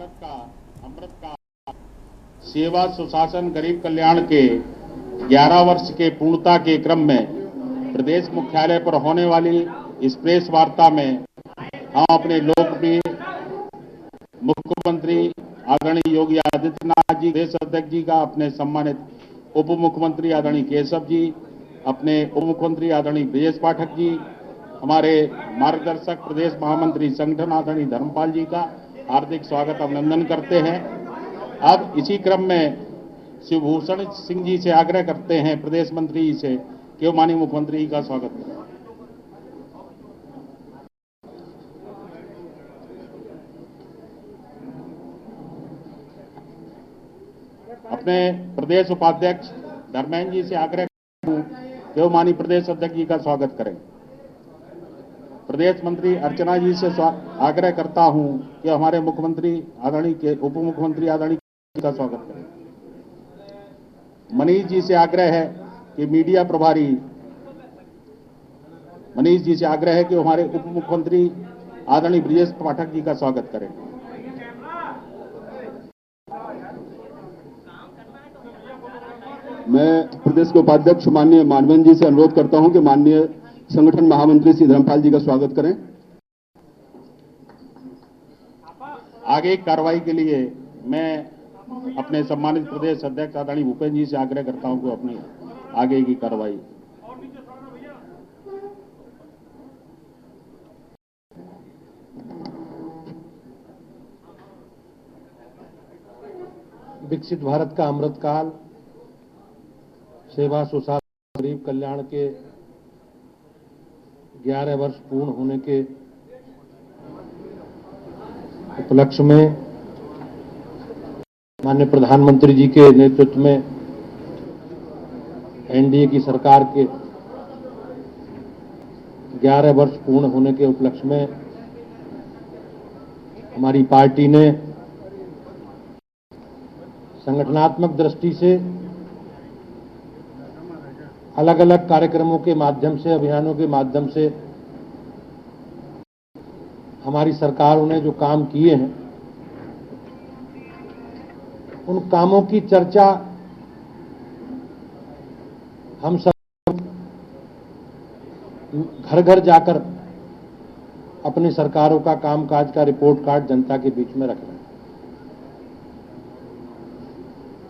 भारत का अमृत का सेवा सुशासन गरीब कल्याण के 11 वर्ष के पूर्णता के क्रम में प्रदेश मुख्यालय पर होने वाली इस प्रेस वार्ता में हम अपने लोकप्रिय मुख्यमंत्री आदरणीय योगी आदित्यनाथ जी, प्रदेश अध्यक्ष जी का, अपने सम्मानित उप मुख्यमंत्री आदरणीय केशव जी, अपने उप मुख्यमंत्री आदरणीय ब्रजेश पाठक जी, हमारे मार्गदर्शक प्रदेश महामंत्री संगठन आदरणीय धर्मपाल जी का हार्दिक स्वागत अभिनंदन करते हैं। अब इसी क्रम में शिवभूषण सिंह जी से आग्रह करते हैं, प्रदेश मंत्री जी से, कि वो माननीय मुख्यमंत्री जी का स्वागत करें। अपने प्रदेश उपाध्यक्ष धर्मेंद्र जी से आग्रह करता हूं कि वो माननीय प्रदेश अध्यक्ष जी का स्वागत करें। प्रदेश मंत्री अर्चना जी से आग्रह करता हूं कि हमारे मुख्यमंत्री आदरणीय के उप मुख्यमंत्री आदरणीय जी का स्वागत करें। मनीष जी से आग्रह है कि मीडिया प्रभारी मनीष जी से आग्रह है कि हमारे उप मुख्यमंत्री आदरणीय ब्रजेश पाठक जी का स्वागत करें। मैं प्रदेश के उपाध्यक्ष माननीय मानवेंद्र जी से अनुरोध करता हूं कि माननीय संगठन महामंत्री श्री धर्मपाल जी का स्वागत करें। आगे की कार्रवाई के लिए मैं अपने सम्मानित प्रदेश अध्यक्ष आदरणीय भूपेंद्र जी से आग्रह करता हूं कि अपनी आगे की कार्रवाई विकसित भारत का अमृतकाल, सेवा सुशासन गरीब कल्याण के 11 वर्ष पूर्ण होने के उपलक्ष्य में माननीय प्रधानमंत्री जी के नेतृत्व में एनडीए की सरकार के 11 वर्ष पूर्ण होने के उपलक्ष्य में हमारी पार्टी ने संगठनात्मक दृष्टि से अलग अलग कार्यक्रमों के माध्यम से, अभियानों के माध्यम से हमारी सरकारों ने जो काम किए हैं, उन कामों की चर्चा हम सब घर घर जाकर अपनी सरकारों का कामकाज का रिपोर्ट कार्ड जनता के बीच में रख रहे हैं।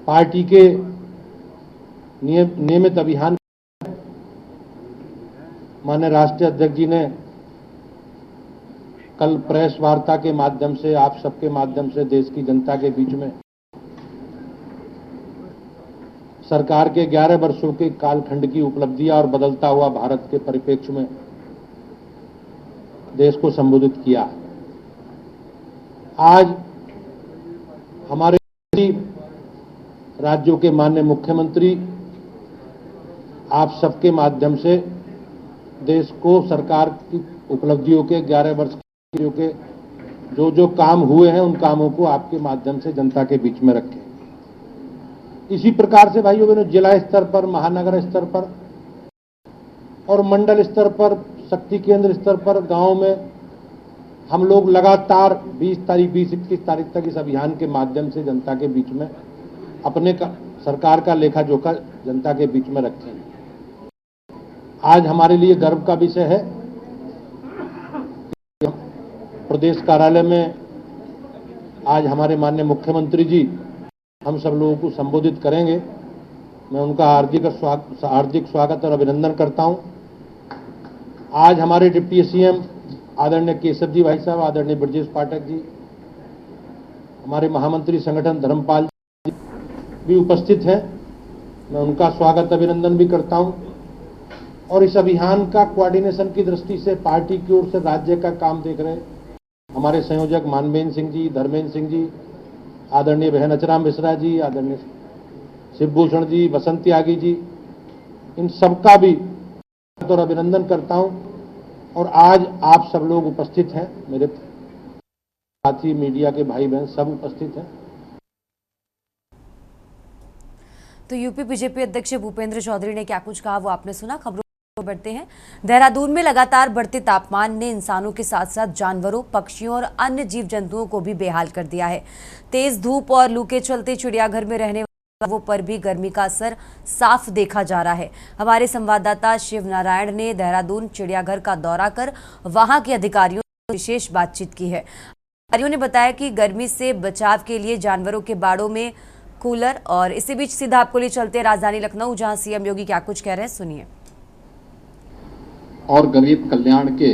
पार्टी के नियमित अभियान माननीय राष्ट्रीय अध्यक्ष जी ने कल प्रेस वार्ता के माध्यम से, आप सबके माध्यम से देश की जनता के बीच में सरकार के 11 वर्षों के कालखंड की उपलब्धियां और बदलता हुआ भारत के परिप्रेक्ष्य में देश को संबोधित किया। आज हमारे राज्यों के माननीय मुख्यमंत्री आप सबके माध्यम से देश को सरकार की उपलब्धियों के 11 वर्ष के जो काम हुए हैं, उन कामों को आपके माध्यम से जनता के बीच में रखें। इसी प्रकार से भाइयों बहनों, जिला स्तर पर, महानगर स्तर पर और मंडल स्तर पर, शक्ति केंद्र स्तर पर, गांव में हम लोग लगातार 20-21 तारीख तक इस अभियान के माध्यम से जनता के बीच में अपने सरकार का लेखा जोखा जनता के बीच में रखें। आज हमारे लिए गर्व का विषय है कि प्रदेश कार्यालय में आज हमारे माननीय मुख्यमंत्री जी हम सब लोगों को संबोधित करेंगे। मैं उनका हार्दिक स्वागत और अभिनंदन करता हूं। आज हमारे डिप्टी सीएम आदरणीय केशव जी भाई साहब, आदरणीय ब्रजेश पाठक जी, हमारे महामंत्री संगठन धर्मपाल जी भी उपस्थित हैं। मैं उनका स्वागत अभिनंदन भी करता हूं। और इस अभियान का कोऑर्डिनेशन की दृष्टि से पार्टी की ओर से राज्य का काम देख रहे हमारे संयोजक मानवेंद्र सिंह जी, धर्मेंद्र सिंह जी, आदरणीय बहन अचराम मिश्रा जी, आदरणीय शिवभूषण जी, बसंत त्यागी जी, इन सबका भी और अभिनंदन करता हूं। और आज आप सब लोग उपस्थित हैं, मेरे साथी मीडिया के भाई बहन सब उपस्थित हैं। तो यूपी बीजेपी अध्यक्ष भूपेंद्र चौधरी ने क्या कुछ कहा वो आपने सुना। खबरों बढ़ते हैं। देहरादून में लगातार बढ़ते तापमान ने इंसानों के साथ साथ जानवरों, पक्षियों और अन्य जीव जंतुओं को भी बेहाल कर दिया है। तेज धूप और लू के चलते चिड़ियाघर में रहने वालों पर भी गर्मी का असर साफ देखा जा रहा है। हमारे संवाददाता शिव नारायण ने देहरादून चिड़ियाघर का दौरा कर वहां के अधिकारियों से विशेष बातचीत की है। अधिकारियों ने बताया कि गर्मी से बचाव के लिए जानवरों के बाड़ों में कूलर, और इसी बीच सीधा आपको लिए चलते हैं राजधानी लखनऊ, जहां सीएम योगी क्या कुछ कह रहे हैं, सुनिए। और गरीब कल्याण के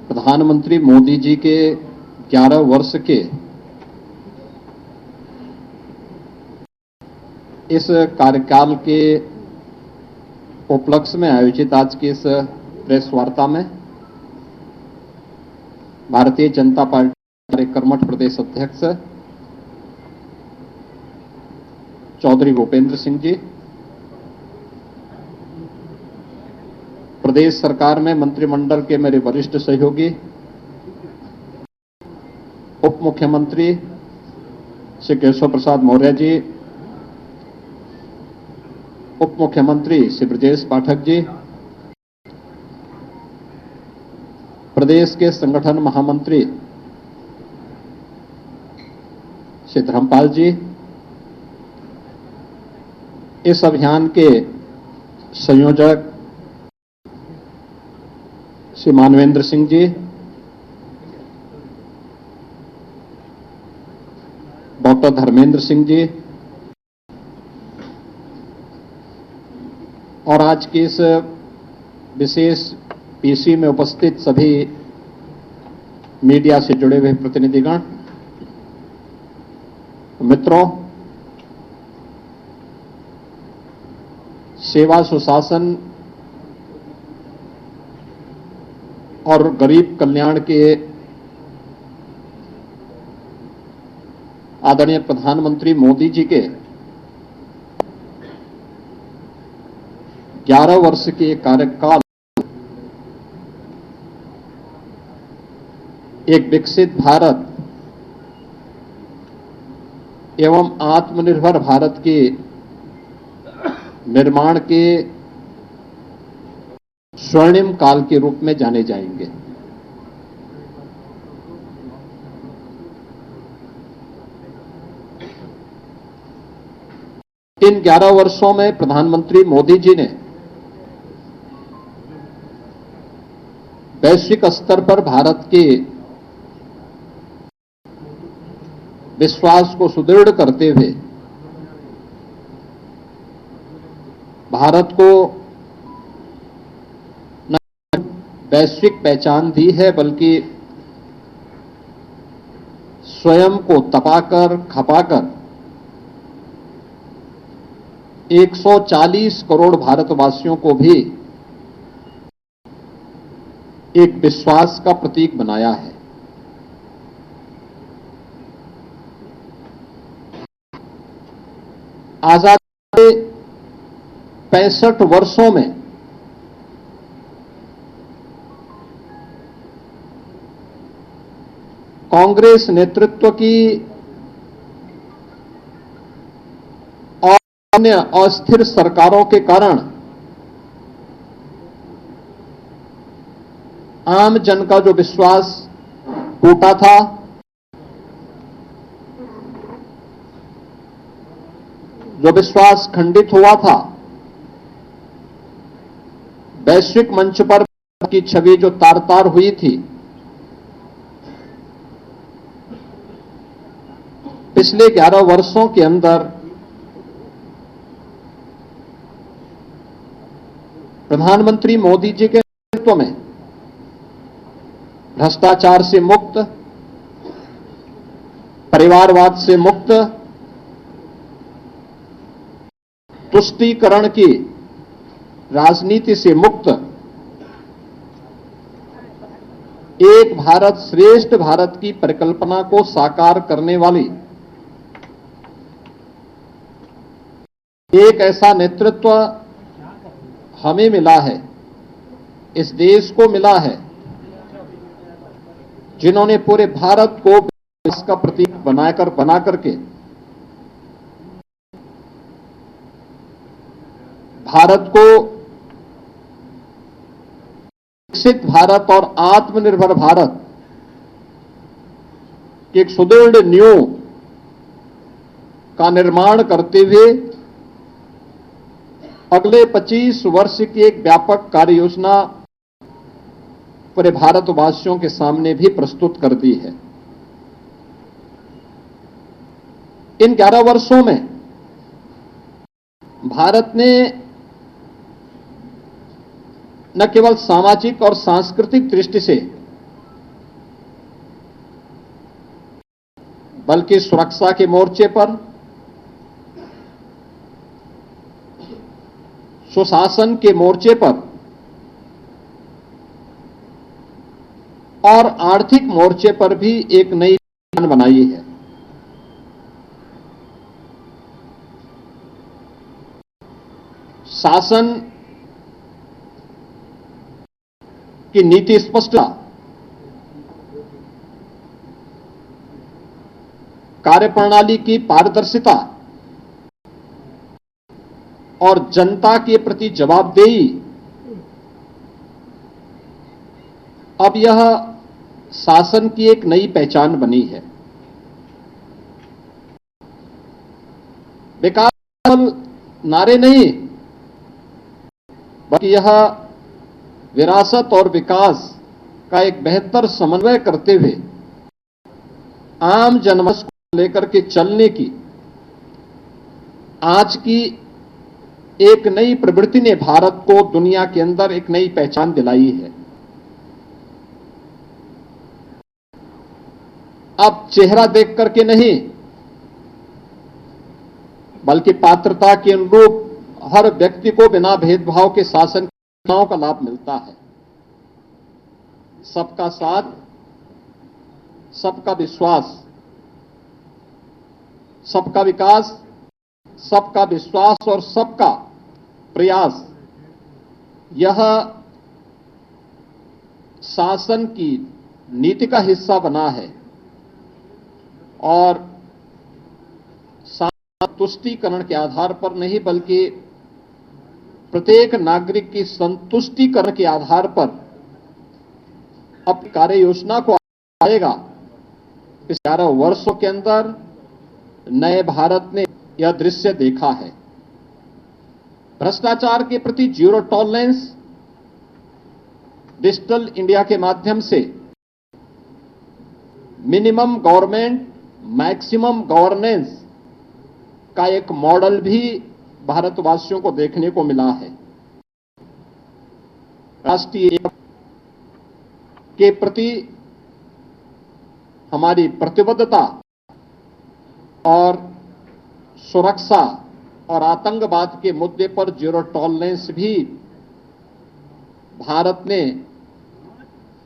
प्रधानमंत्री मोदी जी के 11 वर्ष के इस कार्यकाल के उपलक्ष्य में आयोजित आज की इस प्रेस वार्ता में भारतीय जनता पार्टी के कर्मठ प्रदेश अध्यक्ष चौधरी भूपेंद्र सिंह जी, प्रदेश सरकार में मंत्रिमंडल के मेरे वरिष्ठ सहयोगी, उप मुख्यमंत्री श्री केशव प्रसाद मौर्य जी, उप मुख्यमंत्री श्री ब्रजेश पाठक जी, प्रदेश के संगठन महामंत्री श्री धर्मपाल जी, इस अभियान के संयोजक श्री मानवेंद्र सिंह जी, डॉक्टर धर्मेंद्र सिंह जी, और आज की इस विशेष पीसी में उपस्थित सभी मीडिया से जुड़े हुए प्रतिनिधिगण, मित्रों, सेवा, सुशासन और गरीब कल्याण के आदरणीय प्रधानमंत्री मोदी जी के 11 वर्ष के कार्यकाल एक विकसित भारत एवं आत्मनिर्भर भारत के निर्माण के स्वर्णिम काल के रूप में जाने जाएंगे। इन 11 वर्षों में प्रधानमंत्री मोदी जी ने वैश्विक स्तर पर भारत के विश्वास को सुदृढ़ करते हुए भारत को न वैश्विक पहचान दी है, बल्कि स्वयं को तपाकर, खपाकर 140 करोड़ भारतवासियों को भी एक विश्वास का प्रतीक बनाया है। आजादी के 65 वर्षों में कांग्रेस नेतृत्व की और अन्य अस्थिर सरकारों के कारण आम जन का जो विश्वास टूटा था, जो विश्वास खंडित हुआ था, वैश्विक मंच पर की छवि जो तार-तार हुई थी, पिछले 11 वर्षों के अंदर प्रधानमंत्री मोदी जी के नेतृत्व में भ्रष्टाचार से मुक्त, परिवारवाद से मुक्त, तुष्टीकरण की राजनीति से मुक्त एक भारत श्रेष्ठ भारत की परिकल्पना को साकार करने वाली एक ऐसा नेतृत्व हमें मिला है, इस देश को मिला है, जिन्होंने पूरे भारत को विकास का प्रतीक बना करके भारत को विकसित भारत और आत्मनिर्भर भारत की एक सुदृढ़ नींव का निर्माण करते हुए अगले 25 वर्ष की एक व्यापक कार्य योजना पूरे भारतवासियों के सामने भी प्रस्तुत कर दी है। इन 11 वर्षों में भारत ने न केवल सामाजिक और सांस्कृतिक दृष्टि से बल्कि सुरक्षा के मोर्चे पर, सुशासन के मोर्चे पर और आर्थिक मोर्चे पर भी एक नई पहचान बनाई है। शासन की नीति स्पष्टता, कार्यप्रणाली की पारदर्शिता और जनता के प्रति जवाबदेही अब यह शासन की एक नई पहचान बनी है। विकास केवल नारे नहीं, बल्कि यह विरासत और विकास का एक बेहतर समन्वय करते हुए आम जनमानस को लेकर के चलने की आज की एक नई प्रवृत्ति ने भारत को दुनिया के अंदर एक नई पहचान दिलाई है। अब चेहरा देख करके नहीं, बल्कि पात्रता के अनुरूप हर व्यक्ति को बिना भेदभाव के शासन की योजनाओं का लाभ मिलता है। सबका साथ, सबका विश्वास, सबका विकास, सबका विश्वास और सबका प्रयास, यह शासन की नीति का हिस्सा बना है और संतुष्टिकरण के आधार पर नहीं, बल्कि प्रत्येक नागरिक की संतुष्टिकरण के आधार पर अपनी कार्य योजना को आएगा। इस 11 वर्षों के अंदर नए भारत ने यह दृश्य देखा है। भ्रष्टाचार के प्रति जीरो टॉलरेंस, डिजिटल इंडिया के माध्यम से मिनिमम गवर्नमेंट मैक्सिमम गवर्नेंस का एक मॉडल भी भारतवासियों को देखने को मिला है। राष्ट्रीय एकता के प्रति हमारी प्रतिबद्धता और सुरक्षा और आतंकवाद के मुद्दे पर जीरो टॉलरेंस भी भारत ने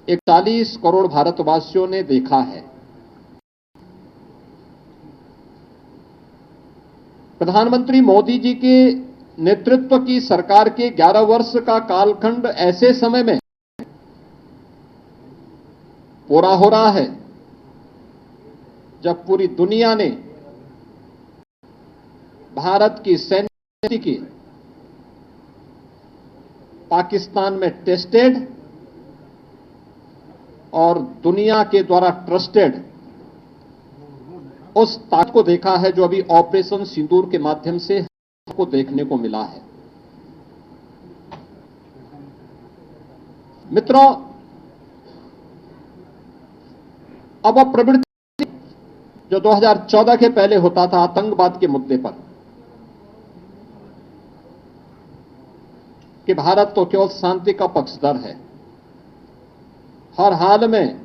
41 करोड़ भारतवासियों ने देखा है। प्रधानमंत्री मोदी जी के नेतृत्व की सरकार के 11 वर्ष का कालखंड ऐसे समय में पूरा हो रहा है जब पूरी दुनिया ने भारत की सैन्य नीति की पाकिस्तान में टेस्टेड और दुनिया के द्वारा ट्रस्टेड उस ताकत को देखा है जो अभी ऑपरेशन सिंदूर के माध्यम से को देखने को मिला है। मित्रों, अब वह प्रवृत्ति जो 2014 के पहले होता था आतंकवाद के मुद्दे पर कि भारत तो केवल शांति का पक्षधर है, हर हाल में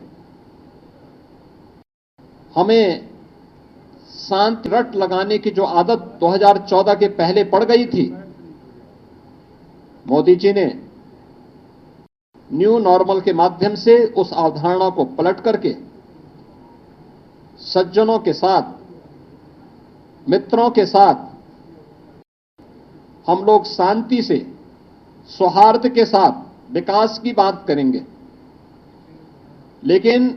हमें शांति रट लगाने की जो आदत 2014 के पहले पड़ गई थी, मोदी जी ने न्यू नॉर्मल के माध्यम से उस अवधारणा को पलट करके सज्जनों के साथ, मित्रों के साथ हम लोग शांति से, सौहार्द के साथ विकास की बात करेंगे, लेकिन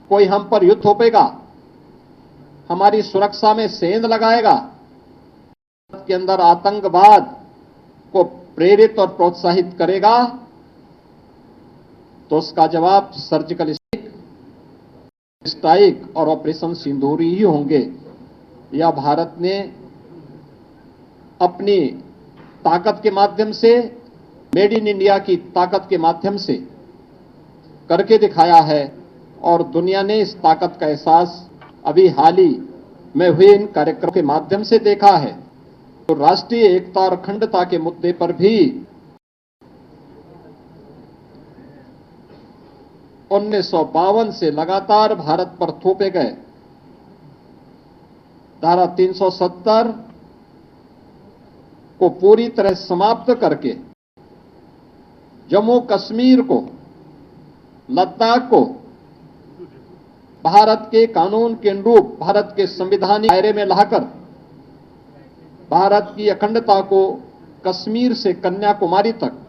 कोई हम पर युद्ध थोपेगा, हमारी सुरक्षा में सेंध लगाएगा, के अंदर आतंकवाद को प्रेरित और प्रोत्साहित करेगा तो उसका जवाब सर्जिकल स्ट्राइक और ऑपरेशन सिंदूरी ही होंगे। या भारत ने अपनी ताकत के माध्यम से, मेड इन इंडिया की ताकत के माध्यम से करके दिखाया है और दुनिया ने इस ताकत का एहसास अभी हाल ही में हुए इन कार्यक्रमों के माध्यम से देखा है। तो राष्ट्रीय एकता और अखंडता के मुद्दे पर भी 1952 से लगातार भारत पर थोपे गए धारा 370 को पूरी तरह समाप्त करके जम्मू कश्मीर को, लद्दाख को भारत के कानून के अनुरूप, भारत के संविधानिक दायरे में लाकर भारत की अखंडता को कश्मीर से कन्याकुमारी तक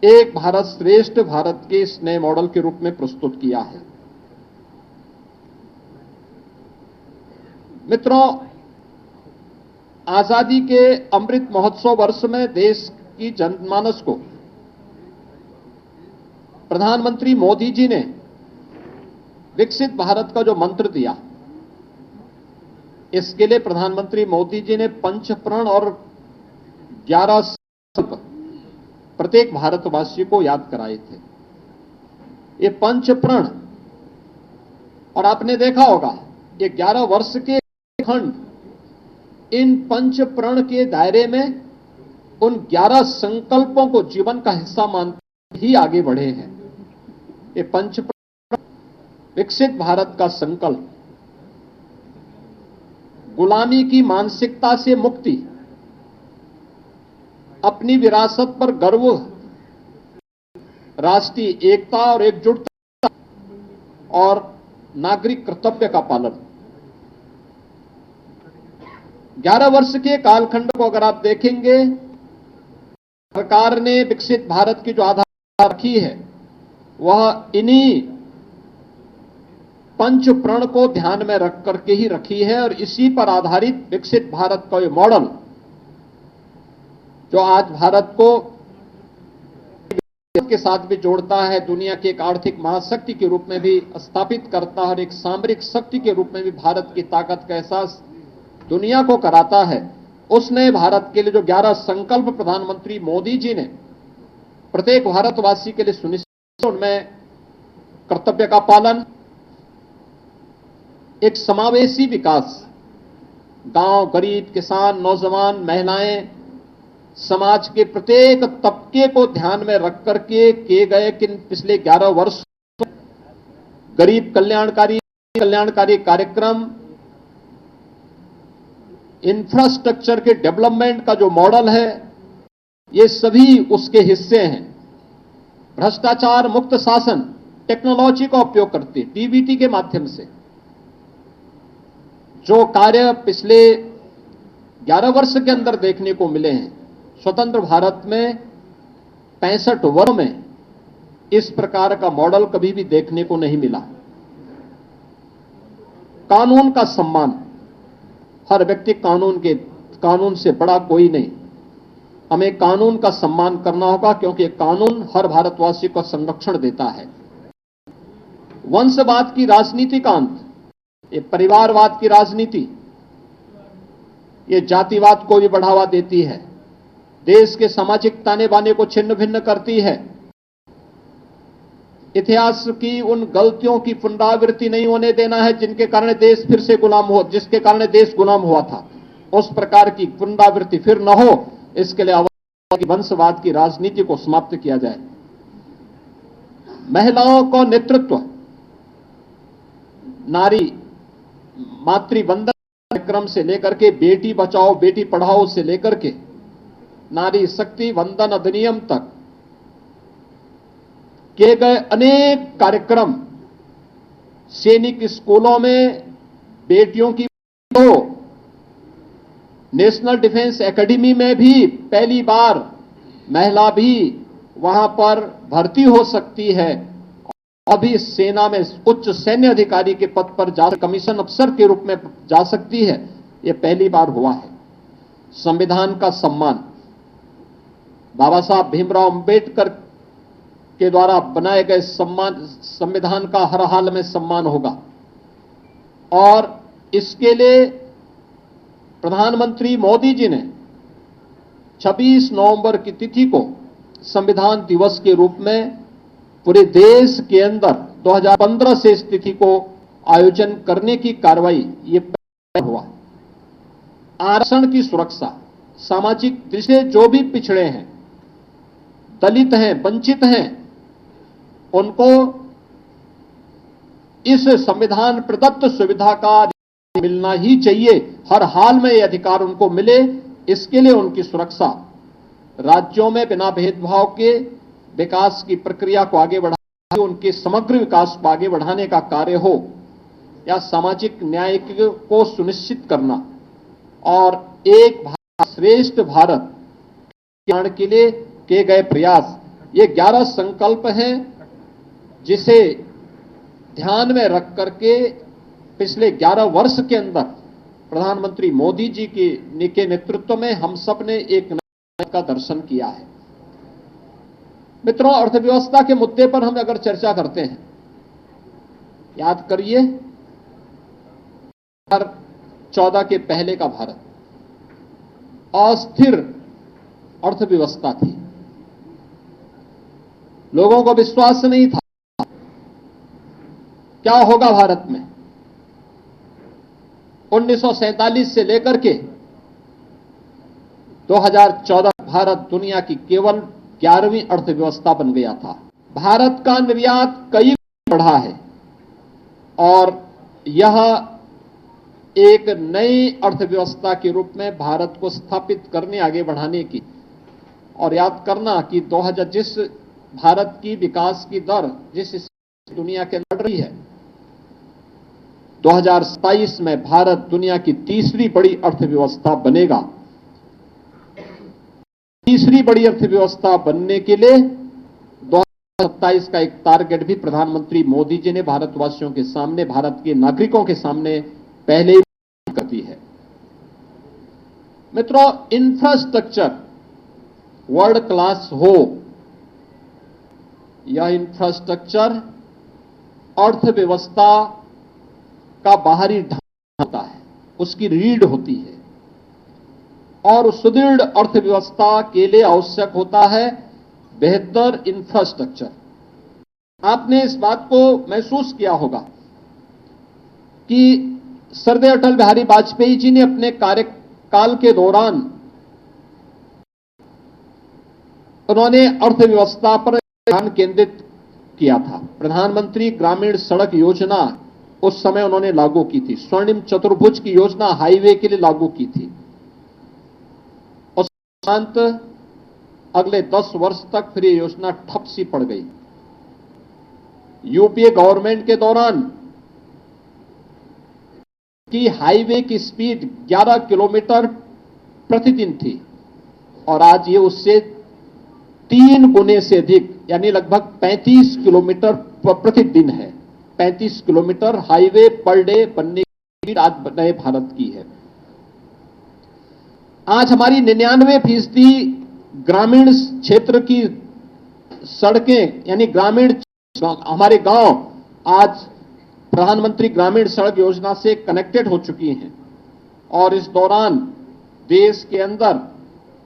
एक भारत श्रेष्ठ भारत के इस नए मॉडल के रूप में प्रस्तुत किया है। मित्रों, आजादी के अमृत महोत्सव वर्ष में देश की जनमानस को प्रधानमंत्री मोदी जी ने विकसित भारत का जो मंत्र दिया, इसके लिए प्रधानमंत्री मोदी जी ने 5 प्रण और 11 संकल्प प्रत्येक भारतवासी को याद कराए थे। ये 5 प्रण, और आपने देखा होगा ये 11 वर्ष के खंड इन 5 प्रण के दायरे में उन 11 संकल्पों को जीवन का हिस्सा मानते ही आगे बढ़े हैं। ये 5 प्रण, विकसित भारत का संकल्प, गुलामी की मानसिकता से मुक्ति, अपनी विरासत पर गर्व, राष्ट्रीय एकता और एकजुटता और नागरिक कर्तव्य का पालन। 11 वर्ष के कालखंड को अगर आप देखेंगे, सरकार ने विकसित भारत की जो आधार रखी है वह इन्हीं 5 प्रण को ध्यान में रख करके ही रखी है और इसी पर आधारित विकसित भारत का ये मॉडल जो आज भारत को के साथ भी जोड़ता है, दुनिया की एक आर्थिक महाशक्ति के रूप में भी स्थापित करता है और एक सामरिक शक्ति के रूप में भी भारत की ताकत का एहसास दुनिया को कराता है। उस नए भारत के लिए जो 11 संकल्प प्रधानमंत्री मोदी जी ने प्रत्येक भारतवासी के लिए सुनिश्चित, उनमें कर्तव्य का पालन, एक समावेशी विकास, गांव, गरीब, किसान, नौजवान, महिलाएं, समाज के प्रत्येक तबके को ध्यान में रख करके किए गए कि पिछले 11 वर्ष गरीब कल्याणकारी कार्यक्रम, इंफ्रास्ट्रक्चर के डेवलपमेंट का जो मॉडल है, ये सभी उसके हिस्से हैं। भ्रष्टाचार मुक्त शासन, टेक्नोलॉजी का उपयोग करते, डीबीटी के माध्यम से जो कार्य पिछले 11 वर्ष के अंदर देखने को मिले हैं, स्वतंत्र भारत में 65 वर्षों में इस प्रकार का मॉडल कभी भी देखने को नहीं मिला। कानून का सम्मान, हर व्यक्ति कानून से बड़ा कोई नहीं, हमें कानून का सम्मान करना होगा क्योंकि कानून हर भारतवासी को संरक्षण देता है। वंशवाद की राजनीति का अंत, ये परिवारवाद की राजनीति, ये जातिवाद को भी बढ़ावा देती है, देश के सामाजिक ताने बाने को छिन्न भिन्न करती है, इतिहास की उन गलतियों की पुनरावृत्ति नहीं होने देना है जिनके कारण देश फिर से जिसके कारण देश गुलाम हुआ था, उस प्रकार की पुनरावृत्ति फिर न हो, इसके लिए वंशवाद की राजनीति को समाप्त किया जाए। महिलाओं को नेतृत्व, नारी मातृवंदन कार्यक्रम से लेकर के बेटी बचाओ बेटी पढ़ाओ से लेकर के नारी शक्ति वंदन अधिनियम तक किए गए अनेक कार्यक्रम, सैनिक स्कूलों में बेटियों की नेशनल डिफेंस एकेडमी में भी पहली बार महिला भी वहां पर भर्ती हो सकती है, अभी सेना में उच्च सैन्य अधिकारी के पद पर जा कमीशन अफसर के रूप में जा सकती है, यह पहली बार हुआ है। संविधान का सम्मान, बाबा साहब भीमराव अंबेडकर के द्वारा बनाए गए संविधान का हर हाल में सम्मान होगा। और इसके लिए प्रधानमंत्री मोदी जी ने 26 नवंबर की तिथि को संविधान दिवस के रूप में पूरे देश के अंदर 2015 से इस तिथि को आयोजन करने की कार्रवाई ये हुआ। आरक्षण की सुरक्षा, सामाजिक दृष्टि से जो भी पिछड़े हैं, दलित हैं, वंचित हैं, उनको इस संविधान प्रदत्त सुविधा का मिलना ही चाहिए। हर हाल में ये अधिकार उनको मिले, इसके लिए उनकी सुरक्षा, राज्यों में बिना भेदभाव के विकास की प्रक्रिया को आगे बढ़ाने, उनके समग्र विकास को आगे बढ़ाने का कार्य हो, या सामाजिक न्याय को सुनिश्चित करना और एक भारत श्रेष्ठ भारत निर्माण के लिए किए गए प्रयास, ये 11 संकल्प हैं जिसे ध्यान में रख करके पिछले 11 वर्ष के अंदर प्रधानमंत्री मोदी जी के नेतृत्व में हम सब ने एक नए का दर्शन किया है। मित्रों, अर्थव्यवस्था के मुद्दे पर हम अगर चर्चा करते हैं, याद करिए 2014 के पहले का भारत अस्थिर अर्थव्यवस्था थी, लोगों को विश्वास नहीं था क्या होगा भारत में। 1947 से लेकर के 2014 भारत दुनिया की केवल 11वीं अर्थव्यवस्था बन गया था। भारत का निर्यात कई गुना बढ़ा है और यह एक नई अर्थव्यवस्था के रूप में भारत को स्थापित करने, आगे बढ़ाने की, और याद करना कि 2000 जिस भारत की विकास की दर जिस दुनिया के अंदर रही है, 2027 में भारत दुनिया की तीसरी बड़ी अर्थव्यवस्था बनेगा। तीसरी बड़ी अर्थव्यवस्था बनने के लिए 2027 का एक टारगेट भी प्रधानमंत्री मोदी जी ने भारतवासियों के सामने, भारत के नागरिकों के सामने पहले ही कर दी है। मित्रों, इंफ्रास्ट्रक्चर वर्ल्ड क्लास हो, यह इंफ्रास्ट्रक्चर अर्थव्यवस्था का बाहरी ढांचा होता है, उसकी रीढ़ होती है, और सुदृढ़ अर्थव्यवस्था के लिए आवश्यक होता है बेहतर इंफ्रास्ट्रक्चर। आपने इस बात को महसूस किया होगा कि श्रद्धेय अटल बिहारी वाजपेयी जी ने अपने कार्यकाल के दौरान उन्होंने अर्थव्यवस्था पर ध्यान केंद्रित किया था। प्रधानमंत्री ग्रामीण सड़क योजना उस समय उन्होंने लागू की थी, स्वर्णिम चतुर्भुज की योजना हाईवे के लिए लागू की थी। और अगले 10 वर्ष तक फिर ये योजना ठप सी पड़ गई। यूपीए गवर्नमेंट के दौरान की हाईवे की स्पीड 11 किलोमीटर प्रतिदिन थी और आज ये उससे 3 गुने से अधिक, यानी लगभग 35 किलोमीटर प्रतिदिन है। 35 किलोमीटर हाईवे पर डे बनने की आज नए भारत की है। आज हमारी 99% ग्रामीण क्षेत्र की सड़कें, यानी ग्रामीण हमारे गांव आज प्रधानमंत्री ग्रामीण सड़क योजना से कनेक्टेड हो चुकी हैं। और इस दौरान देश के अंदर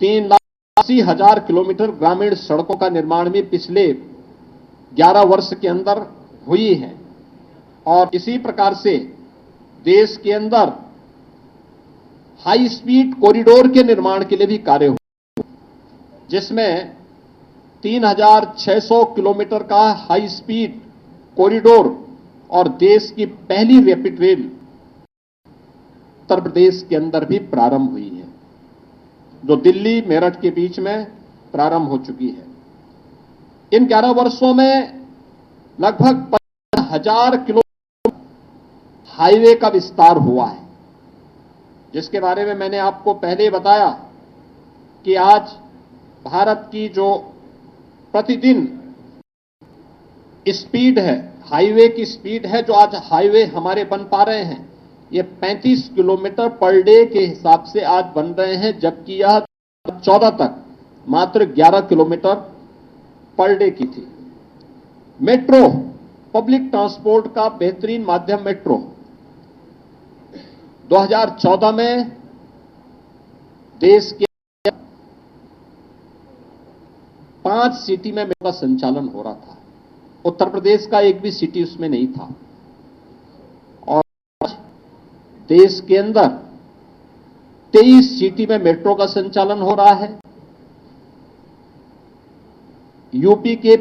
3,80,000 किलोमीटर ग्रामीण सड़कों का निर्माण भी पिछले 11 वर्ष के अंदर हुई है। और इसी प्रकार से देश के अंदर हाई स्पीड कॉरिडोर के निर्माण के लिए भी कार्य हुआ, जिसमें 3,600 किलोमीटर का हाई स्पीड कॉरिडोर और देश की पहली रैपिड रेल उत्तर प्रदेश के अंदर भी प्रारंभ हुई है, जो दिल्ली मेरठ के बीच में प्रारंभ हो चुकी है। इन 11 वर्षों में लगभग 15,000 किलोमीटर हाईवे का विस्तार हुआ है, जिसके बारे में मैंने आपको पहले बताया कि आज भारत की जो प्रतिदिन स्पीड है, हाईवे की स्पीड है, जो आज हाईवे हमारे बन पा रहे हैं, ये 35 किलोमीटर पर डे के हिसाब से आज बन रहे हैं, जबकि यह 14 तक मात्र 11 किलोमीटर पर डे की थी। मेट्रो, पब्लिक ट्रांसपोर्ट का बेहतरीन माध्यम मेट्रो 2014 में देश के 5 सिटी में मेट्रो का संचालन हो रहा था। उत्तर प्रदेश का एक भी सिटी उसमें नहीं था। और देश के अंदर 23 सिटी में मेट्रो का संचालन हो रहा है। यूपी के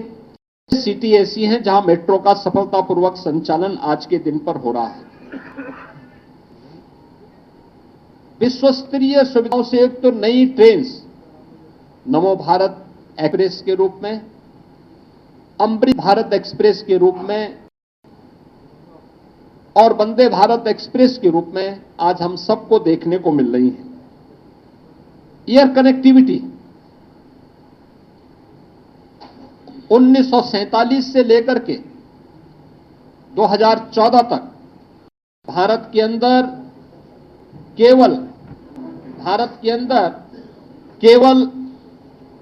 सिटी ऐसी हैं जहां मेट्रो का सफलतापूर्वक संचालन आज के दिन पर हो रहा है। विश्व स्तरीय सुविधाओं से युक्त तो नई ट्रेन नमो भारत एक्सप्रेस के रूप में, अमृत भारत एक्सप्रेस के रूप में और वंदे भारत एक्सप्रेस के रूप में आज हम सबको देखने को मिल रही है। एयर कनेक्टिविटी 1947 से लेकर के 2014 तक भारत के अंदर केवल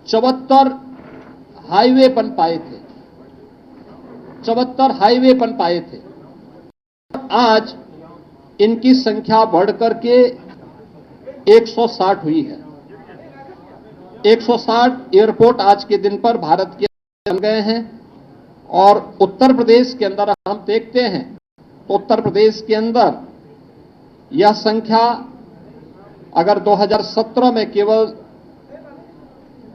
74 हाईवे बन पाए थे। 74 हाईवे बन पाए थे। आज इनकी संख्या बढ़कर के 160 हुई है। 160 एयरपोर्ट आज के दिन पर भारत के बन गए हैं। और उत्तर प्रदेश के अंदर हम देखते हैं तो उत्तर प्रदेश के अंदर यह संख्या अगर 2017 में केवल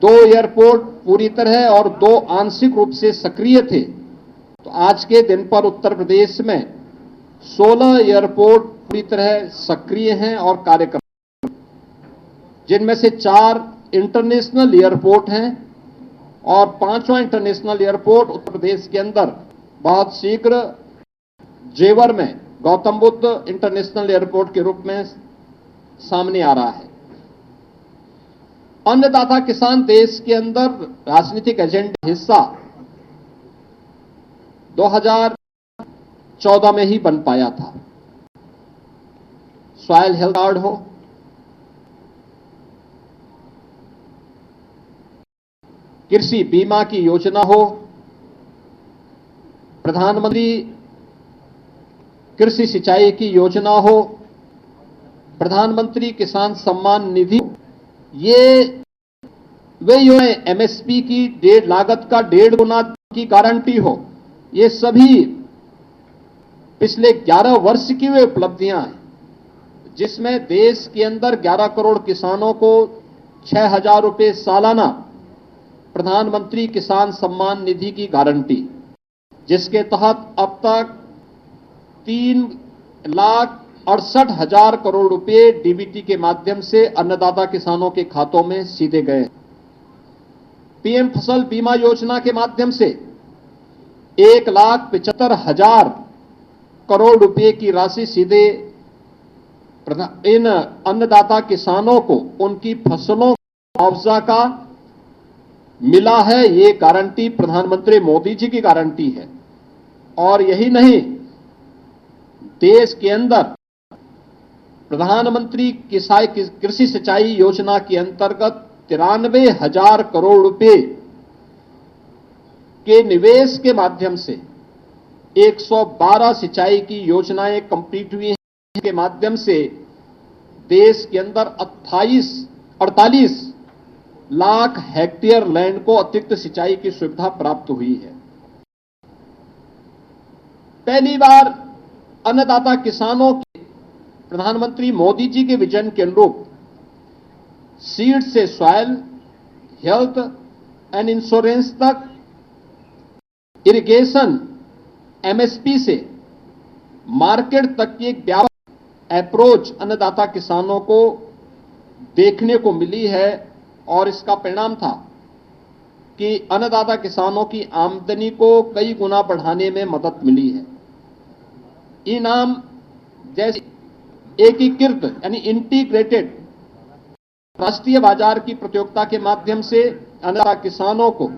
2 एयरपोर्ट पूरी तरह और 2 आंशिक रूप से सक्रिय थे, तो आज के दिन पर उत्तर प्रदेश में 16 एयरपोर्ट पूरी तरह सक्रिय हैं और कार्य कर रहे हैं, जिनमें से 4 इंटरनेशनल एयरपोर्ट हैं और 5वां इंटरनेशनल एयरपोर्ट उत्तर प्रदेश के अंदर बहुत शीघ्र जेवर में गौतम बुद्ध इंटरनेशनल एयरपोर्ट के रूप में सामने आ रहा है। अन्नदाता किसान देश के अंदर राजनीतिक एजेंडा हिस्सा 2014 में ही बन पाया था। सॉइल हेल्थ कार्ड हो, कृषि बीमा की योजना हो, प्रधानमंत्री कृषि सिंचाई की योजना हो, प्रधानमंत्री किसान सम्मान निधि, ये वे एमएसपी की लागत का 1.5 गुना की गारंटी हो, ये सभी पिछले 11 वर्ष की वे उपलब्धियां हैं, जिसमें देश के अंदर 11 करोड़ किसानों को 6,000 रुपए सालाना प्रधानमंत्री किसान सम्मान निधि की गारंटी, जिसके तहत अब तक 3,68,000 करोड़ रुपए डीबीटी के माध्यम से अन्नदाता किसानों के खातों में सीधे गए। पीएम फसल बीमा योजना के माध्यम से 1,75,000 करोड़ रुपए की राशि सीधे इन अन्नदाता किसानों को उनकी फसलों मुआवजा का मिला है। ये गारंटी प्रधानमंत्री मोदी जी की गारंटी है। और यही नहीं, देश के अंदर प्रधानमंत्री कृषि सिंचाई योजना के अंतर्गत 93,000 करोड़ रुपए के निवेश के माध्यम से 112 सिंचाई की योजनाएं कंप्लीट हुई हैं, के माध्यम से देश के अंदर 48 लाख हेक्टेयर लैंड को अतिरिक्त सिंचाई की सुविधा प्राप्त हुई है। पहली बार अन्नदाता किसानों के प्रधानमंत्री मोदी जी के विजन के अनुरूप सीड से सॉइल हेल्थ एंड इंश्योरेंस तक, इरिगेशन एमएसपी से मार्केट तक की एक व्यापक अप्रोच अन्नदाता किसानों को देखने को मिली है। और इसका परिणाम था कि अन्नदाता किसानों की आमदनी को कई गुना बढ़ाने में मदद मिली है। इनाम जैसे एकीकृत यानी इंटीग्रेटेड राष्ट्रीय बाजार की प्रतियोगिता के माध्यम से अन्नदाता किसानों को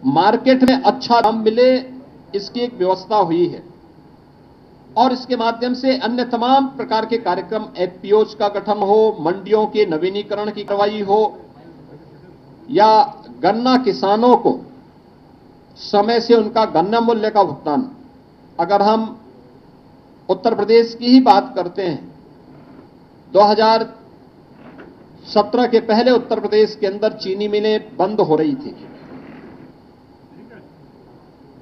मार्केट में अच्छा दाम मिले, इसकी एक व्यवस्था हुई है। और इसके माध्यम से अन्य तमाम प्रकार के कार्यक्रम, एफपीओज का गठन हो, मंडियों के नवीनीकरण की कार्रवाई हो, या गन्ना किसानों को समय से उनका गन्ना मूल्य का भुगतान। अगर हम उत्तर प्रदेश की ही बात करते हैं, 2017 के पहले उत्तर प्रदेश के अंदर चीनी मिलें बंद हो रही थी।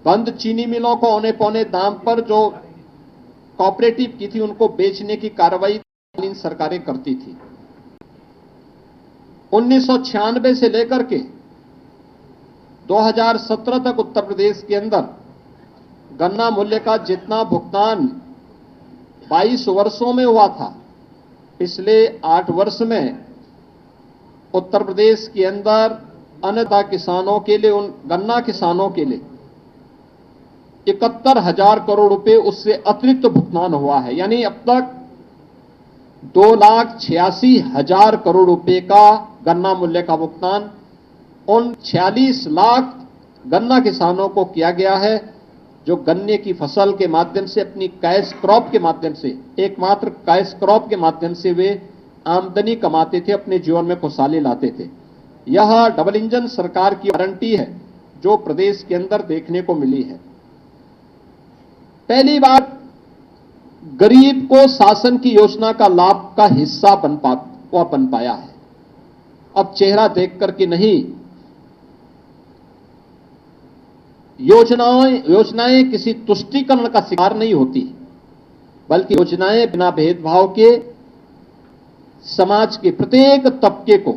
बंद चीनी मिलों को औने पौने दाम पर जो कोऑपरेटिव की थी उनको बेचने की कार्रवाई तत्कालीन सरकारें करती थी। 1996 से लेकर के 2017 तक उत्तर प्रदेश के अंदर गन्ना मूल्य का जितना भुगतान 22 वर्षों में हुआ था, पिछले 8 वर्ष में उत्तर प्रदेश के अंदर अन्नदाता किसानों के लिए, उन गन्ना किसानों के लिए 71,000 करोड़ रुपए उससे अतिरिक्त भुगतान हुआ है। यानी अब तक 2,86,000 करोड़ रुपए का गन्ना मूल्य का भुगतान उन 46 लाख गन्ना किसानों को किया गया है जो गन्ने की फसल के माध्यम से, अपनी कैश क्रॉप के माध्यम से, एकमात्र कैश क्रॉप के माध्यम से वे आमदनी कमाते थे, अपने जीवन में खुशहाली लाते थे। यह डबल इंजन सरकार की गारंटी है जो प्रदेश के अंदर देखने को मिली है। पहली बार गरीब को शासन की योजना का लाभ का हिस्सा बन पाया है। अब चेहरा देख करके नहीं, योजनाएं किसी तुष्टीकरण का शिकार नहीं होती, बल्कि योजनाएं बिना भेदभाव के समाज के प्रत्येक तबके को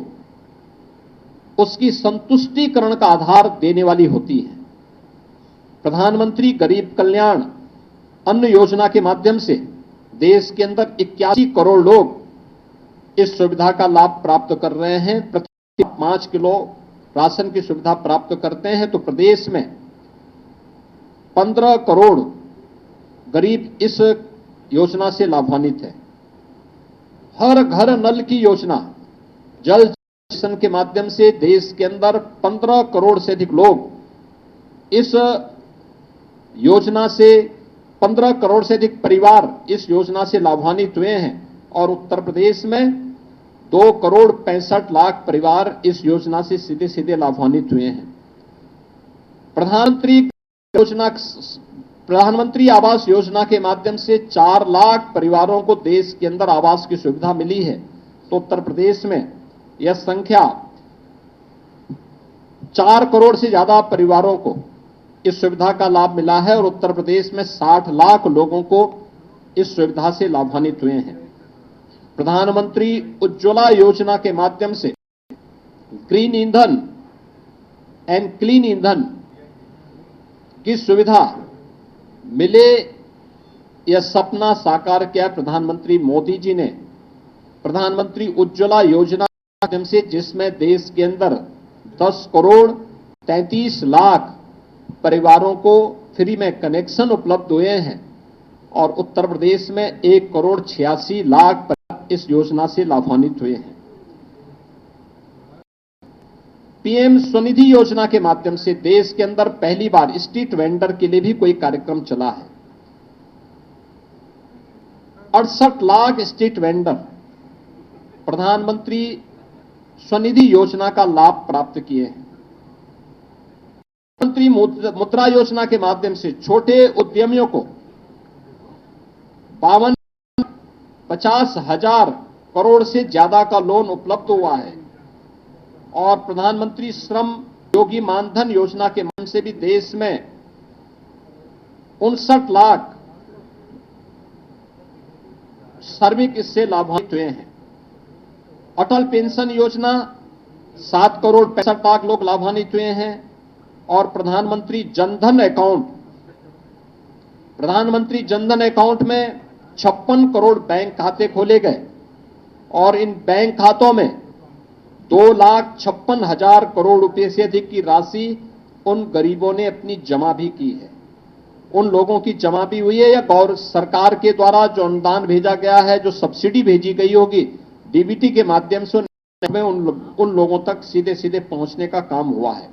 उसकी संतुष्टीकरण का आधार देने वाली होती है। प्रधानमंत्री गरीब कल्याण अन्न योजना के माध्यम से देश के अंदर 81 करोड़ लोग इस सुविधा का लाभ प्राप्त कर रहे हैं। प्रति 5 किलो राशन की सुविधा प्राप्त करते हैं तो प्रदेश में 15 करोड़ गरीब इस योजना से लाभान्वित है। हर घर नल की योजना, जल मिशन के माध्यम से देश के अंदर 15 करोड़ से अधिक लोग इस योजना से, 15 करोड़ से अधिक परिवार इस योजना से लाभान्वित हुए हैं और उत्तर प्रदेश में 2 करोड़ 65 लाख परिवार इस योजना से सीधे सीधे लाभान्वित हुए हैं। प्रधानमंत्री आवास योजना के माध्यम से 4 लाख परिवारों को देश के अंदर आवास की सुविधा मिली है, तो उत्तर प्रदेश में यह संख्या 4 करोड़ से ज्यादा परिवारों को इस सुविधा का लाभ मिला है और उत्तर प्रदेश में 60 लाख लोगों को इस सुविधा से लाभान्वित हुए हैं। प्रधानमंत्री उज्ज्वला योजना के माध्यम से ग्रीन ईंधन एंड क्लीन ईंधन की सुविधा मिले, यह सपना साकार किया प्रधानमंत्री मोदी जी ने। प्रधानमंत्री उज्ज्वला योजना के माध्यम से, जिसमें देश के अंदर 10 करोड़ 33 लाख परिवारों को फ्री में कनेक्शन उपलब्ध हुए हैं और उत्तर प्रदेश में 1 करोड़ 86 लाख परिवार इस योजना से लाभान्वित हुए हैं। पीएम स्वनिधि योजना के माध्यम से देश के अंदर पहली बार स्ट्रीट वेंडर के लिए भी कोई कार्यक्रम चला है। 68 लाख स्ट्रीट वेंडर प्रधानमंत्री स्वनिधि योजना का लाभ प्राप्त किए हैं। प्रधानमंत्री मुद्रा योजना के माध्यम से छोटे उद्यमियों को 50,000 करोड़ से ज्यादा का लोन उपलब्ध हुआ है और प्रधानमंत्री श्रम योगी मानधन योजना के माध्यम से भी देश में 59 लाख श्रमिक इससे लाभान्वित हुए हैं। अटल पेंशन योजना 7 करोड़ 65 लाख लोग लाभान्वित हुए हैं और प्रधानमंत्री जनधन अकाउंट में 56 करोड़ बैंक खाते खोले गए और इन बैंक खातों में 2,56,000 करोड़ रुपए से अधिक की राशि उन गरीबों ने अपनी जमा भी की है। उन लोगों की जमा भी हुई है या गौर सरकार के द्वारा जो अनुदान भेजा गया है, जो सब्सिडी भेजी गई होगी डीबीटी के माध्यम से उन लोगों तक सीधे सीधे पहुंचने का काम हुआ है।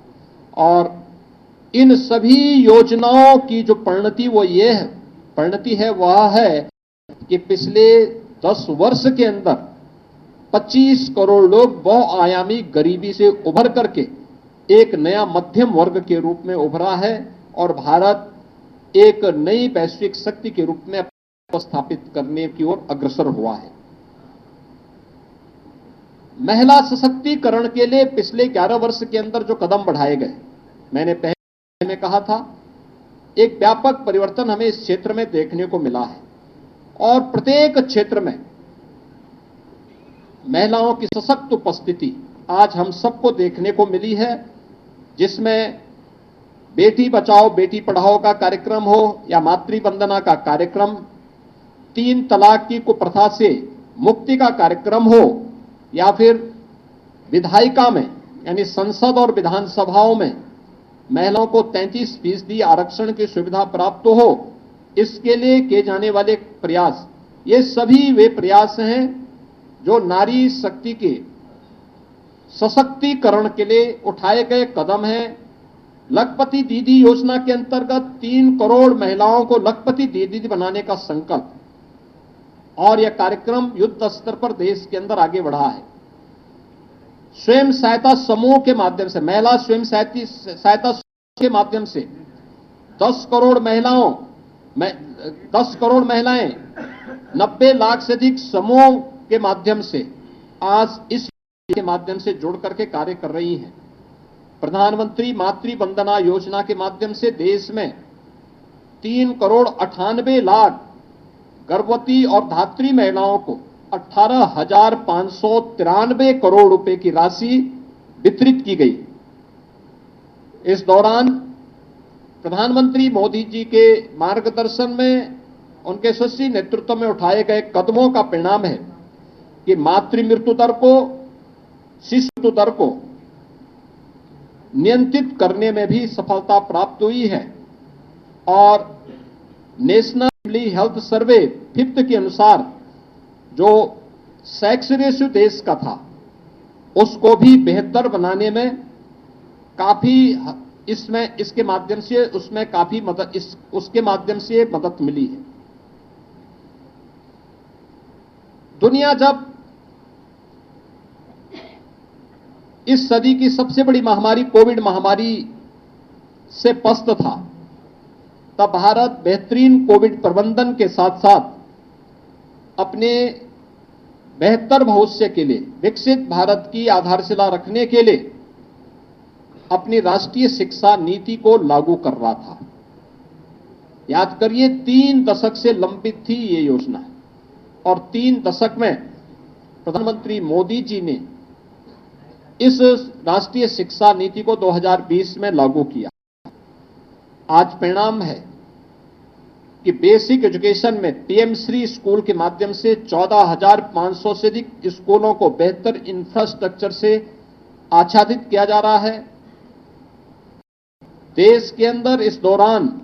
और इन सभी योजनाओं की जो परिणति वो ये है, परिणति है वह है कि पिछले 10 वर्ष के अंदर 25 करोड़ लोग बहुआयामी गरीबी से उभर करके एक नया मध्यम वर्ग के रूप में उभरा है और भारत एक नई वैश्विक शक्ति के रूप में स्थापित करने की ओर अग्रसर हुआ है। महिला सशक्तिकरण के लिए पिछले 11 वर्ष के अंदर जो कदम बढ़ाए गए, मैंने पहले में कहा था, एक व्यापक परिवर्तन हमें इस क्षेत्र में देखने को मिला है और प्रत्येक क्षेत्र में महिलाओं की सशक्त उपस्थिति आज हम सबको देखने को मिली है, जिसमें बेटी बचाओ बेटी पढ़ाओ का कार्यक्रम हो या मातृ वंदना का कार्यक्रम, 3 तलाक की कुप्रथा से मुक्ति का कार्यक्रम हो या फिर विधायिका में यानी संसद और विधानसभाओं में महिलाओं को 33% आरक्षण की सुविधा प्राप्त हो, इसके लिए किए जाने वाले प्रयास, ये सभी वे प्रयास हैं जो नारी शक्ति के सशक्तिकरण के लिए उठाए गए कदम हैं। लखपति दीदी योजना के अंतर्गत 3 करोड़ महिलाओं को लखपति दीदी बनाने का संकल्प और यह कार्यक्रम युद्ध स्तर पर देश के अंदर आगे बढ़ा है। स्वयं सहायता समूह के माध्यम से, महिला स्वयं सहायता के माध्यम से 10 करोड़ महिलाएं 90 लाख से अधिक समूह के माध्यम से आज इस के माध्यम से जोड़ करके कार्य कर रही हैं। प्रधानमंत्री मातृ वंदना योजना के माध्यम से देश में 3 करोड़ 98 लाख गर्भवती और धात्री महिलाओं को 18,593 करोड़ रुपए की राशि वितरित की गई। इस दौरान प्रधानमंत्री मोदी जी के मार्गदर्शन में, उनके यशस्वी नेतृत्व में उठाए गए कदमों का परिणाम है कि मातृ मृत्यु दर को, शिशु मृत्यु दर को नियंत्रित करने में भी सफलता प्राप्त हुई है और नेशनल हेल्थ सर्वे 5th के अनुसार जो सेक्स रेशियो देश का था उसको भी बेहतर बनाने में काफी इसके माध्यम से उसमें काफी मदद उसके माध्यम से मदद मिली है। दुनिया जब इस सदी की सबसे बड़ी महामारी कोविड महामारी से पस्त था, तब भारत बेहतरीन कोविड प्रबंधन के साथ साथ अपने बेहतर भविष्य के लिए, विकसित भारत की आधारशिला रखने के लिए अपनी राष्ट्रीय शिक्षा नीति को लागू कर रहा था। याद करिए 3 दशक से लंबित थी ये योजना और 3 दशक में प्रधानमंत्री मोदी जी ने इस राष्ट्रीय शिक्षा नीति को 2020 में लागू किया। आज परिणाम है कि बेसिक एजुकेशन में पीएम श्री स्कूल के माध्यम से 14,500 से अधिक स्कूलों को बेहतर इंफ्रास्ट्रक्चर से आच्छादित किया जा रहा है। देश के अंदर इस दौरान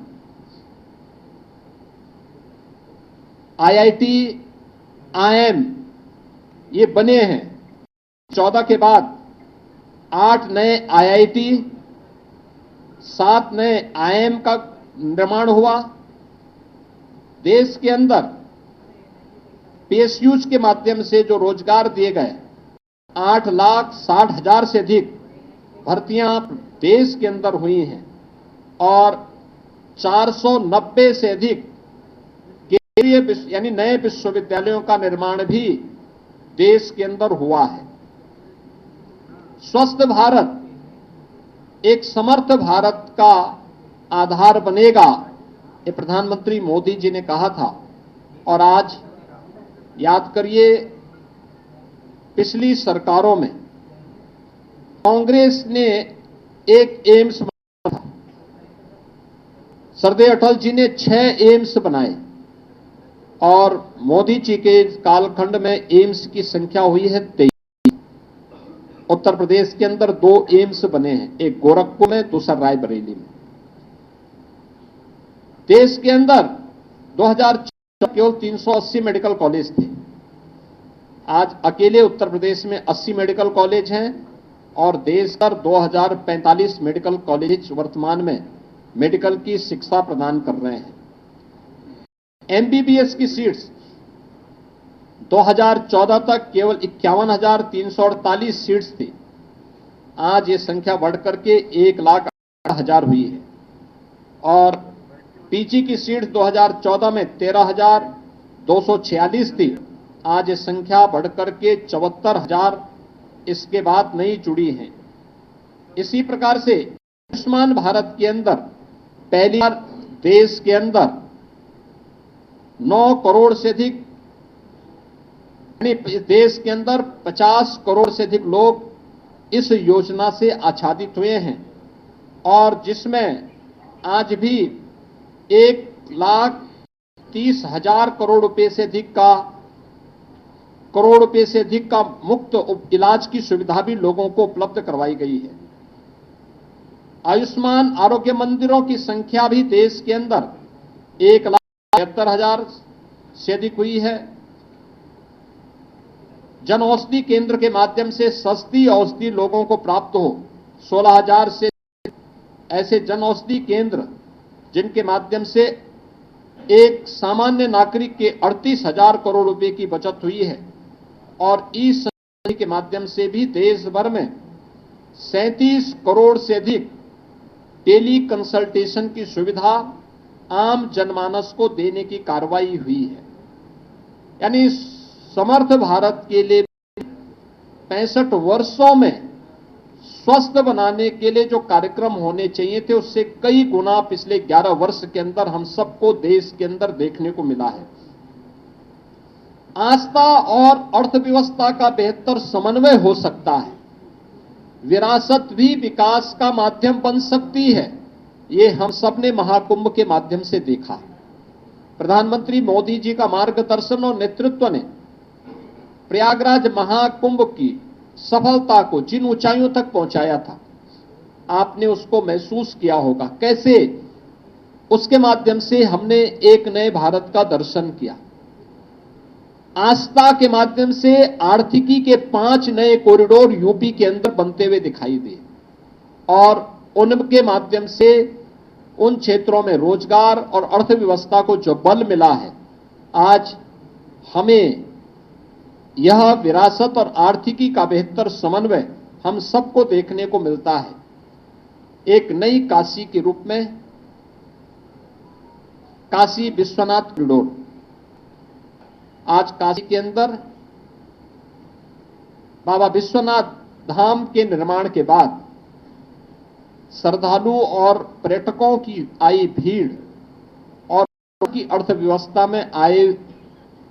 आईआईटी, आईएम ये बने हैं। 14 के बाद 8 नए आईआईटी, 7 नए आईएम का निर्माण हुआ। देश के अंदर पीएसयूज के माध्यम से जो रोजगार दिए गए 8,60,000 से अधिक भर्तियां देश के अंदर हुई हैं और 490 से अधिक केंद्रीय यानी नए विश्वविद्यालयों का निर्माण भी देश के अंदर हुआ है। स्वस्थ भारत एक समर्थ भारत का आधार बनेगा, ये प्रधानमंत्री मोदी जी ने कहा था। और आज याद करिए पिछली सरकारों में कांग्रेस ने एक एम्स बनाया था, सरदार अटल जी ने 6 एम्स बनाए और मोदी जी के कालखंड में एम्स की संख्या हुई है 23। उत्तर प्रदेश के अंदर 2 एम्स बने हैं, एक गोरखपुर में, दूसरा रायबरेली में। देश के अंदर 2004 केवल 380 मेडिकल कॉलेज थे। आज अकेले उत्तर प्रदेश में 80 मेडिकल कॉलेज हैं और देश पर 2045 मेडिकल कॉलेज वर्तमान में मेडिकल की शिक्षा प्रदान कर रहे हैं। एमबीबीएस की सीट्स 2014 तक केवल 51,348 सीट्स थी। आज ये संख्या बढ़कर के 1,08,000 हुई है। और पीजी की सीट्स 2014 में 13,246 थी। आज ये संख्या बढ़कर के 74,000 इसके बाद नई जुड़ी हैं। इसी प्रकार से आयुष्मान भारत के अंदर पहली बार देश के अंदर 9 करोड़ से अधिक, देश के अंदर 50 करोड़ से अधिक लोग इस योजना से आच्छादित हुए हैं। और जिसमें आज भी 1,30,000 करोड़ रुपए से अधिक का मुफ्त इलाज की सुविधा भी लोगों को उपलब्ध करवाई गई है। आयुष्मान आरोग्य मंदिरों की संख्या भी देश के अंदर 1,73,000 से अधिक हुई है। जन औषधि केंद्र के माध्यम से सस्ती औषधि लोगों को प्राप्त हो, 16,000 से ऐसे जन औषधि केंद्र जिनके माध्यम से एक सामान्य नागरिक के 38,000 करोड़ रुपए की बचत हुई है। और ई संजीवनी के माध्यम से भी देश भर में 37 करोड़ से अधिक टेली कंसल्टेशन की सुविधा आम जनमानस को देने की कार्रवाई हुई है। यानी समर्थ भारत के लिए 65 वर्षों में स्वस्थ बनाने के लिए जो कार्यक्रम होने चाहिए थे, उससे कई गुना पिछले 11 वर्ष के अंदर हम सबको देश के अंदर देखने को मिला है। आस्था और अर्थव्यवस्था का बेहतर समन्वय हो सकता है। विरासत भी विकास का माध्यम बन सकती है। ये हम सब ने महाकुंभ के माध्यम से देखा। प्रधानमंत्री मोदी जी का मार्गदर्शन और नेतृत्व ने प्रयागराज महाकुंभ की सफलता को जिन ऊंचाइयों तक पहुंचाया था, आपने उसको महसूस किया होगा। कैसे उसके माध्यम से हमने एक नए भारत का दर्शन किया। आस्था के माध्यम से आर्थिकी के 5 नए कॉरिडोर यूपी के अंदर बनते हुए दिखाई दिए और उनके माध्यम से उन क्षेत्रों में रोजगार और अर्थव्यवस्था को जो बल मिला है, आज हमें यह विरासत और आर्थिकी का बेहतर समन्वय हम सबको देखने को मिलता है। एक नई काशी के रूप में काशी विश्वनाथ कॉरिडोर, आज काशी के अंदर बाबा विश्वनाथ धाम के निर्माण के बाद श्रद्धालु और पर्यटकों की आई भीड़ और की अर्थव्यवस्था में आए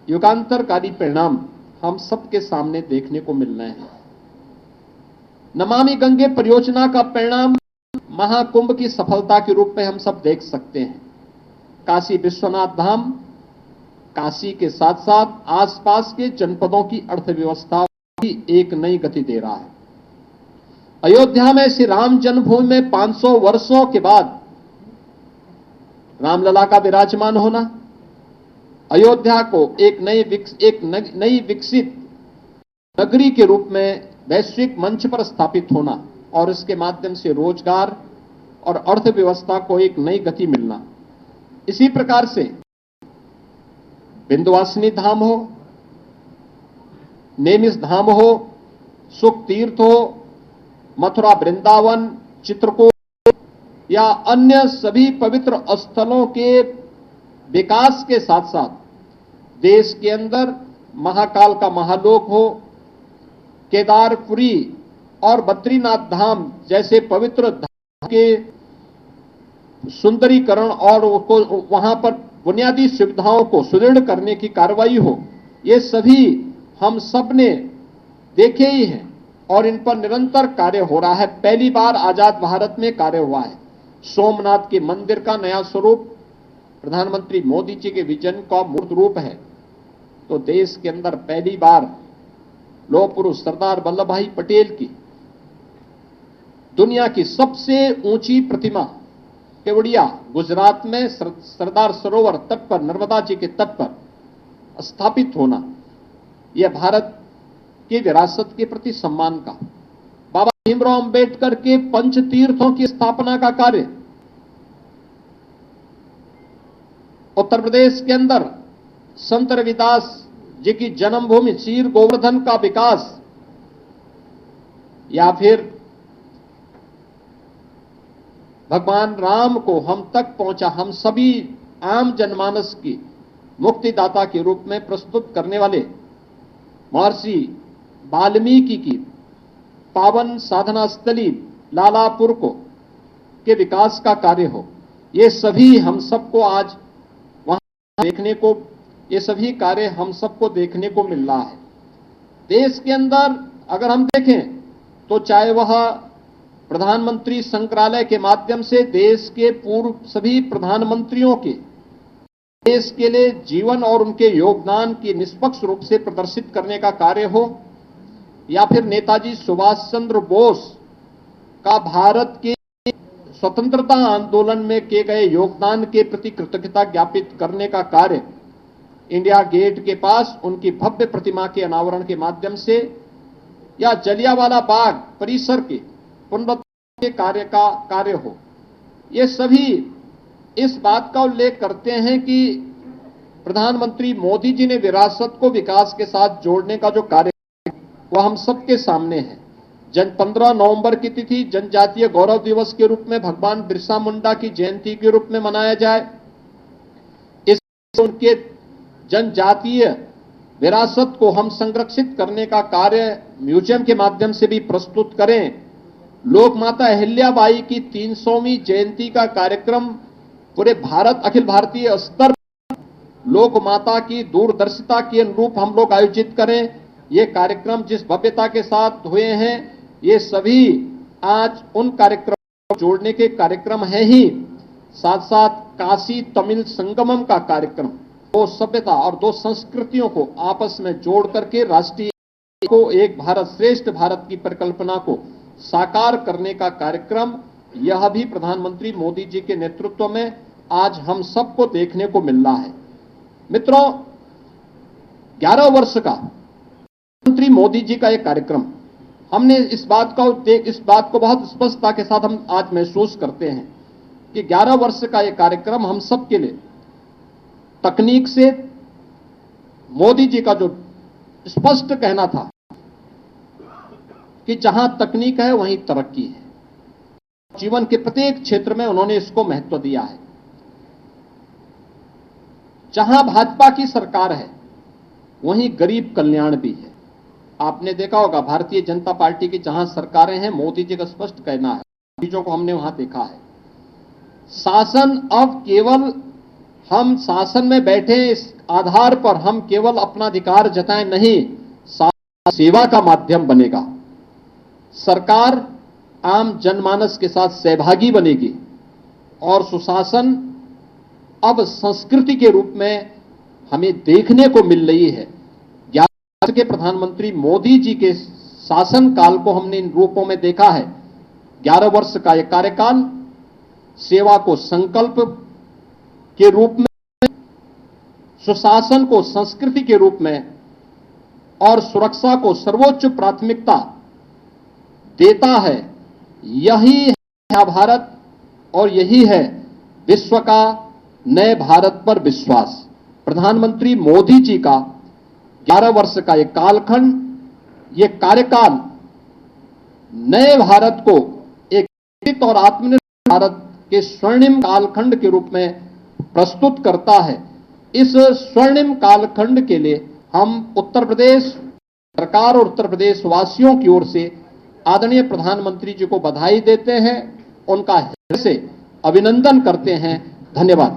युगांतरकारी परिणाम हम सबके सामने देखने को मिल रहे हैं। नमामि गंगे परियोजना का परिणाम महाकुंभ की सफलता के रूप में हम सब देख सकते हैं। काशी विश्वनाथ धाम काशी के साथ साथ आसपास के जनपदों की अर्थव्यवस्था भी एक नई गति दे रहा है। अयोध्या में श्री राम जन्मभूमि में 500 वर्षों के बाद रामलला का विराजमान होना, अयोध्या को एक नई विकसित नगरी के रूप में वैश्विक मंच पर स्थापित होना और इसके माध्यम से रोजगार और अर्थव्यवस्था को एक नई गति मिलना। इसी प्रकार से विंध्यवासिनी धाम हो, नेमिष धाम हो, सुख तीर्थ हो, मथुरा वृंदावन, चित्रकूट या अन्य सभी पवित्र स्थलों के विकास के साथ साथ देश के अंदर महाकाल का महालोक हो, केदारपुरी और बद्रीनाथ धाम जैसे पवित्र धाम के सुंदरीकरण और वहां पर बुनियादी सुविधाओं को सुदृढ़ करने की कार्रवाई हो, ये सभी हम सब ने देखे ही हैं और इन पर निरंतर कार्य हो रहा है। पहली बार आजाद भारत में कार्य हुआ है। सोमनाथ के मंदिर का नया स्वरूप प्रधानमंत्री मोदी जी के विजन का मूर्त रूप है। तो देश के अंदर पहली बार लौह पुरुष सरदार वल्लभ भाई पटेल की दुनिया की सबसे ऊंची प्रतिमा केवड़िया गुजरात में सरदार सरोवर तट पर, नर्मदा जी के तट पर स्थापित होना, यह भारत की विरासत के प्रति सम्मान का। बाबा भीमराव अंबेडकर के पंच तीर्थों की स्थापना का कार्य उत्तर प्रदेश के अंदर संत रविदास जी की जन्मभूमि सीर गोवर्धन का विकास, या फिर भगवान राम को हम तक पहुंचा, हम सभी आम जनमानस की मुक्तिदाता के रूप में प्रस्तुत करने वाले महर्षि वाल्मीकि की पावन साधना स्थली लालापुर को के विकास का कार्य हो, ये सभी हम सबको आज वहां देखने को, ये सभी कार्य हम सबको देखने को मिल रहा है। देश के अंदर अगर हम देखें तो चाहे वह प्रधानमंत्री संग्रहालय के माध्यम से देश के पूर्व सभी प्रधानमंत्रियों के देश के लिए जीवन और उनके योगदान की निष्पक्ष रूप से प्रदर्शित करने का कार्य हो, या फिर नेताजी सुभाष चंद्र बोस का भारत के स्वतंत्रता आंदोलन में किए गए योगदान के प्रति कृतज्ञता ज्ञापित करने का कार्य इंडिया गेट के पास उनकी भव्य प्रतिमा के अनावरण के माध्यम से, या जलियांवाला बाग परिसर के पुनरुद्धार के कार्य हो, ये सभी इस बात का उल्लेख करते हैं कि प्रधानमंत्री मोदी जी ने विरासत को विकास के साथ जोड़ने का जो कार्य वह हम सबके सामने है। 15 नवंबर की तिथि जनजातीय गौरव दिवस के रूप में भगवान बिरसा मुंडा की जयंती के रूप में मनाया जाए, इस उनके जनजातीय विरासत को हम संरक्षित करने का कार्य म्यूजियम के माध्यम से भी प्रस्तुत करें। लोक माता अहिल्याबाई की 300वीं जयंती का कार्यक्रम पूरे भारत अखिल भारतीय स्तर पर लोक माता की दूरदर्शिता के अनुरूप हम लोग आयोजित करें। ये कार्यक्रम जिस भव्यता के साथ हुए हैं, ये सभी आज उन कार्यक्रम जोड़ने के कार्यक्रम हैं ही। साथ साथ काशी तमिल संगमम का कार्यक्रम दो सभ्यता और दो संस्कृतियों को आपस में जोड़ करके राष्ट्रीय को एक भारत श्रेष्ठ भारत की परिकल्पना को साकार करने का कार्यक्रम, यह भी प्रधानमंत्री मोदी जी के नेतृत्व में आज हम सबको देखने को मिल रहा है। मित्रों, 11 वर्ष का प्रधानमंत्री मोदी जी का एक कार्यक्रम, हमने इस बात को बहुत स्पष्टता के साथ हम आज महसूस करते हैं कि 11 वर्ष का यह कार्यक्रम हम सबके लिए तकनीक से मोदी जी का जो स्पष्ट कहना था कि जहां तकनीक है वहीं तरक्की है, जीवन के प्रत्येक क्षेत्र में उन्होंने इसको महत्व दिया है। जहां भाजपा की सरकार है वहीं गरीब कल्याण भी है। आपने देखा होगा भारतीय जनता पार्टी की जहां सरकारें हैं, मोदी जी का स्पष्ट कहना है, चीजों को हमने वहां देखा है। शासन अब केवल हम शासन में बैठे इस आधार पर हम केवल अपना अधिकार जताएं नहीं, सेवा का माध्यम बनेगा। सरकार आम जनमानस के साथ सहभागी बनेगी और सुशासन अब संस्कृति के रूप में हमें देखने को मिल रही है। 11 वर्ष के प्रधानमंत्री मोदी जी के शासन काल को हमने इन रूपों में देखा है। 11 वर्ष का यह कार्यकाल सेवा को संकल्प के रूप में, सुशासन को संस्कृति के रूप में और सुरक्षा को सर्वोच्च प्राथमिकता देता है। यही है भारत और यही है विश्व का नए भारत पर विश्वास। प्रधानमंत्री मोदी जी का 11 वर्ष का यह कालखंड, ये कार्यकाल नए भारत को एक और आत्मनिर्भर भारत के स्वर्णिम कालखंड के रूप में प्रस्तुत करता है। इस स्वर्णिम कालखंड के लिए हम उत्तर प्रदेश सरकार और उत्तर प्रदेश वासियों की ओर से आदरणीय प्रधानमंत्री जी को बधाई देते हैं, उनका हृदय से अभिनंदन करते हैं। धन्यवाद।